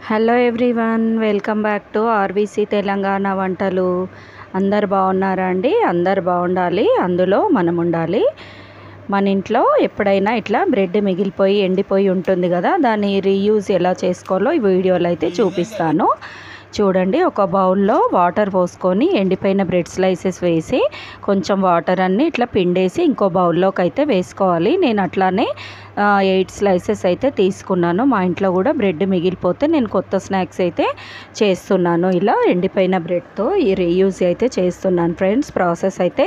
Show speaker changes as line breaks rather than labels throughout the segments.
Hello everyone, welcome back to RVC Telangana వంటలు. అందరు బాగున్నారా అండి? అందరు బాగుండాలి, అందులో మనం ఉండాలి. మన ఇంట్లో ఎప్పుడైనా ఇట్లా బ్రెడ్ మిగిలిపోయి ఎండిపోయి ఉంటుంది కదా, దాన్ని రీయూజ్ ఎలా చేసుకోవాలో ఈ వీడియోలో అయితే చూపిస్తాను. చూడండి, ఒక బౌల్లో వాటర్ పోసుకొని ఎండిపోయిన బ్రెడ్ స్లైసెస్ వేసి కొంచెం వాటర్ అన్నీ ఇట్లా పిండేసి ఇంకో బౌల్లోకి అయితే వేసుకోవాలి. నేను అట్లానే 8 స్లైసెస్ అయితే తీసుకున్నాను. మా ఇంట్లో కూడా బ్రెడ్ మిగిలిపోతే నేను కొత్త స్నాక్స్ అయితే చేస్తున్నాను. ఇలా ఎండిపోయిన బ్రెడ్తో ఈ రీయూజ్ అయితే చేస్తున్నాను ఫ్రెండ్స్. ప్రాసెస్ అయితే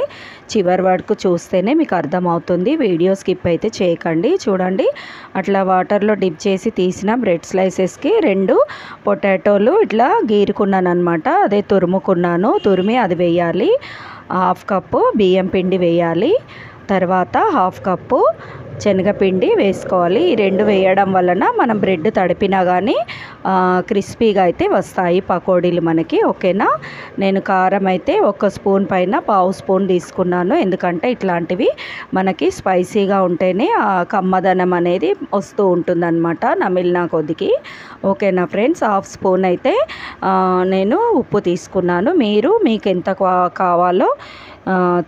చివరి వరకు చూస్తేనే మీకు అర్థమవుతుంది, వీడియో స్కిప్ అయితే చేయకండి. చూడండి, అట్లా వాటర్లో డిప్ చేసి తీసిన బ్రెడ్ స్లైసెస్కి 2 పొటాటోలు ఇట్లా గీరుకున్నాను అనమాట. అదే తురుముకున్నాను. తురిమి అది వేయాలి. 1/2 కప్పు బియ్యం పిండి వేయాలి. తర్వాత 1/2 కప్పు శనగపిండి వేసుకోవాలి. ఈ 2 వేయడం వలన మనం బ్రెడ్ తడిపినా కానీ క్రిస్పీగా అయితే వస్తాయి పకోడీలు మనకి. ఓకేనా? నేను కారం అయితే 1 స్పూన్ పైన 1/2 స్పూన్ తీసుకున్నాను. ఎందుకంటే ఇట్లాంటివి మనకి స్పైసీగా ఉంటేనే కమ్మదనం అనేది వస్తూ ఉంటుందన్నమాట నమిలిన కొద్దికి. ఓకేనా ఫ్రెండ్స్? 1/2 స్పూన్ అయితే నేను ఉప్పు తీసుకున్నాను. మీకు ఎంత కావాలో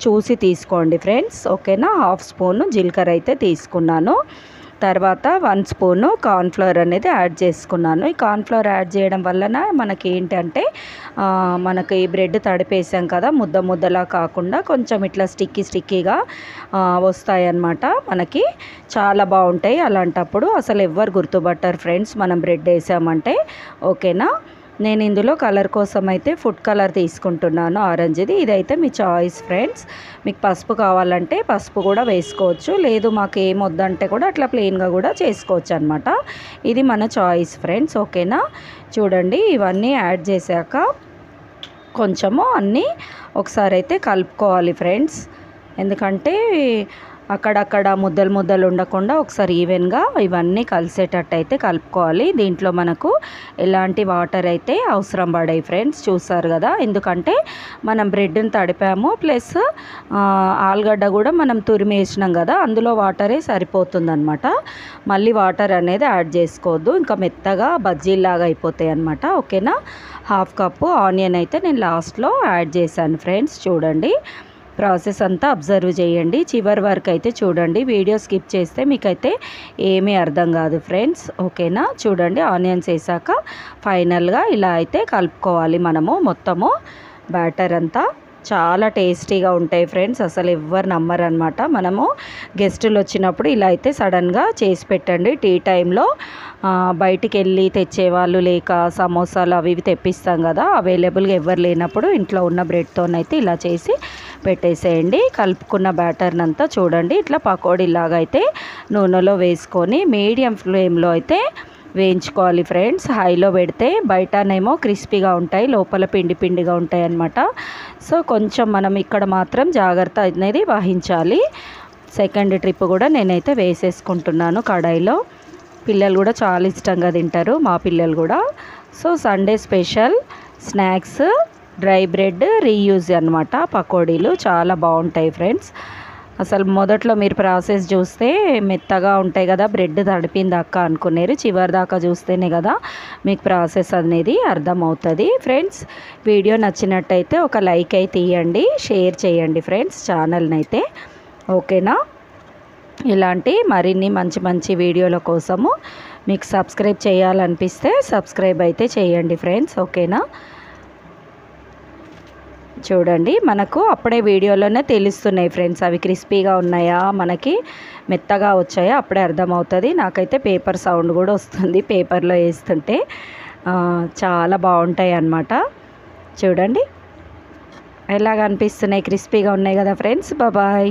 చూసి తీసుకోండి ఫ్రెండ్స్. ఓకేనా? 1/2 స్పూను జీలకర్ర అయితే తీసుకున్నాను. తర్వాత 1 స్పూను కార్న్ఫ్లవర్ అనేది యాడ్ చేసుకున్నాను. ఈ కార్న్ఫ్లవర్ యాడ్ చేయడం వలన మనకి ఏంటంటే మనకి బ్రెడ్ తడిపేసాం కదా, ముద్దలా కాకుండా కొంచెం ఇట్లా స్టిక్కీగా వస్తాయన్నమాట. మనకి చాలా బాగుంటాయి. అలాంటప్పుడు అసలు ఎవ్వరు గుర్తుపట్టరు ఫ్రెండ్స్ మనం బ్రెడ్ వేసామంటే. ఓకేనా? నేను ఇందులో కలర్ కోసం అయితే ఫుడ్ కలర్ తీసుకుంటున్నాను, ఆరెంజ్ది. ఇదైతే మీ చాయిస్ ఫ్రెండ్స్. మీకు పసుపు కావాలంటే పసుపు కూడా వేసుకోవచ్చు, లేదు మాకు ఏం వద్దంటే కూడా అట్లా ప్లెయిన్గా కూడా చేసుకోవచ్చు అనమాట. ఇది మన చాయిస్ ఫ్రెండ్స్. ఓకేనా? చూడండి, ఇవన్నీ యాడ్ చేశాక కొంచెము అన్నీ ఒకసారి అయితే కలుపుకోవాలి ఫ్రెండ్స్. ఎందుకంటే అక్కడక్కడ ముద్దలు ఉండకుండా ఒకసారి ఈవెన్గా ఇవన్నీ కలిసేటట్టు అయితే కలుపుకోవాలి. దీంట్లో మనకు ఎలాంటి వాటర్ అయితే అవసరం పడాయి ఫ్రెండ్స్. చూసారు కదా, ఎందుకంటే మనం బ్రెడ్ని తడిపాము, ప్లస్ ఆలుగడ్డ కూడా మనం తురిమి వేసినాం కదా, అందులో వాటరే సరిపోతుందన్నమాట. మళ్ళీ వాటర్ అనేది యాడ్ చేసుకోవద్దు, ఇంకా మెత్తగా బజ్జీలాగా అయిపోతాయి అన్నమాట. ఓకేనా? 1/2 కప్పు ఆనియన్ అయితే నేను లాస్ట్లో యాడ్ చేశాను ఫ్రెండ్స్. చూడండి, ప్రాసెస్ అంతా అబ్జర్వ్ చేయండి, చివరి వరకు అయితే చూడండి. వీడియో స్కిప్ చేస్తే మీకైతే ఏమీ అర్థం కాదు ఫ్రెండ్స్. ఓకేనా? చూడండి, ఆనియన్స్ వేసాక ఫైనల్గా ఇలా అయితే కలుపుకోవాలి మనము మొత్తము బ్యాటర్ అంతా. చాలా టేస్టీగా ఉంటాయి ఫ్రెండ్స్, అసలు ఎవ్వరు నమ్మరు అనమాట. మనము గెస్టులు వచ్చినప్పుడు ఇలా అయితే సడన్గా చేసి పెట్టండి. టీ టైంలో బయటికి వెళ్ళి తెచ్చేవాళ్ళు లేక సమోసాలు అవి ఇవి తెప్పిస్తాం కదా, అవైలబుల్గా ఎవరు లేనప్పుడు ఇంట్లో ఉన్న బ్రెడ్తోనైతే ఇలా చేసి పెట్టేసేయండి. కలుపుకున్న బ్యాటర్ని అంతా చూడండి ఇట్లా పకోడీలాగా అయితే నూనెలో వేసుకొని మీడియం ఫ్లేమ్లో అయితే వేయించుకోవాలి ఫ్రెండ్స్. హైలో పెడితే బయటనేమో క్రిస్పీగా ఉంటాయి, లోపల పిండిగా ఉంటాయి అన్నమాట. సో కొంచెం మనం ఇక్కడ మాత్రం జాగ్రత్త అనేది వహించాలి. సెకండ్ ట్రిప్ కూడా నేనైతే వేసేసుకుంటున్నాను కడాయిలో. పిల్లలు కూడా చాలా ఇష్టంగా తింటారు, మా పిల్లలు కూడా. So Sunday special snacks dry bread reuse అనమాట పకోడీలు. చాలా బాగుంటాయి ఫ్రెండ్స్. అసలు మొదట్లో మీరు ప్రాసెస్ చూస్తే మెత్తగా ఉంటాయి కదా, బ్రెడ్ తడిపింది అక్క అనుకునేరు. చివరి దాకా చూస్తేనే కదా మీకు ప్రాసెస్ అనేది అర్థమవుతుంది ఫ్రెండ్స్. వీడియో నచ్చినట్టయితే ఒక లైక్ అయితే ఇవ్వండి, షేర్ చేయండి ఫ్రెండ్స్ ఛానల్ని అయితే. ఓకేనా? ఇలాంటి మరిన్ని మంచి వీడియోల కోసము మీకు సబ్స్క్రైబ్ చేయాలనిపిస్తే సబ్స్క్రైబ్ అయితే చేయండి ఫ్రెండ్స్. ఓకేనా? చూడండి, మనకు అప్పుడే వీడియోలోనే తెలుస్తున్నాయి ఫ్రెండ్స్, అవి క్రిస్పీగా ఉన్నాయా మనకి మెత్తగా వచ్చాయా అప్పుడే అర్థమవుతుంది. నాకైతే పేపర్ సౌండ్ కూడా వస్తుంది పేపర్లో వేస్తుంటే. చాలా బాగుంటాయి అన్నమాట. చూడండి ఎలాగ అనిపిస్తున్నాయి, క్రిస్పీగా ఉన్నాయి కదా ఫ్రెండ్స్. బాయ్.